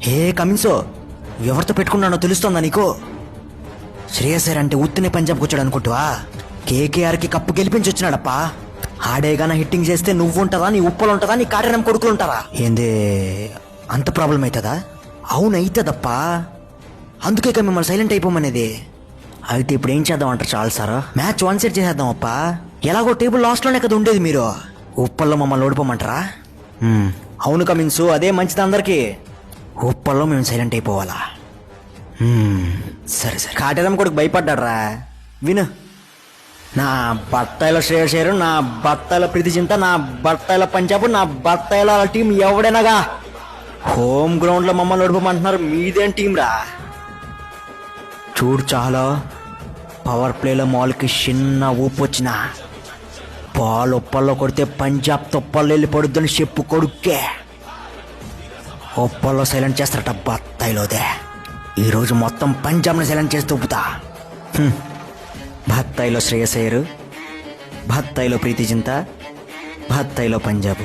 హే కమిన్సో, ఎవరితో పెట్టుకున్నానో తెలుస్తోందా నీకు? శ్రేయసర్ అంటే ఉత్తినే పంజాబ్కి వచ్చాడు అనుకుంటావా? కేకేఆర్కి కప్పు గెలిపించి వచ్చినాడప్పా. ఆడేగాన హిట్టింగ్ చేస్తే నువ్వు ఉంటుందా, నీ ఉప్పలు ఉంటుందా, నీ కాటనం కొడుకులు ఉంటారా? ఏంది అంత ప్రాబ్లం అవుతుందా? అవును అవుతుందప్పా, అందుకే ఇక మిమ్మల్ని సైలెంట్ అయిపోమనేది. అయితే ఇప్పుడు ఏం చేద్దాం అంటారు చాలు సార్, మ్యాచ్ వన్ సెట్ చేసేద్దాం అప్పా. ఎలాగో టేబుల్ లాస్ట్లోనే కదా ఉండేది, మీరు ఉప్పల్లో మమ్మల్ని ఓడిపోమంటారా? అవును కమిన్సు, అదే మంచిది అందరికీ. ఉప్పల్లో మేము సైలెంట్ అయిపోవాలా? సరే సరే. కాటేరం కొడుకు భయపడ్డాడ్రా. విను, నా బత్తాయిల శ్రేయసేరు, నా బత్తాయిల ప్రీతి చింత, నా బత్తాయిల పంజాబ్, నా బత్తాయిల టీం ఎవడైనాగా హోమ్ గ్రౌండ్లో మమ్మల్ని ఓడిపోమంటున్నారు. మీదేం టీం రా? చూడు చాలా పవర్ ప్లేలో మాల్కి చిన్న ఊపు వచ్చిన బాల్ ఉప్పల్లో కొడితే పంజాబ్ తొప్పల్లో వెళ్ళి పడుద్దని చెప్పు కొడుక్కే. ఉప్పల్లో సైలెంట్ చేస్తారట బత్తాయిలోదే. ఈరోజు మొత్తం పంజాబ్ని సైలెంట్ చేసి తొప్పుతా. బత్తాయిలో శ్రేయసయ్యరు, బత్తాయిలో ప్రీతి చింత, బత్తాయిలో పంజాబ్.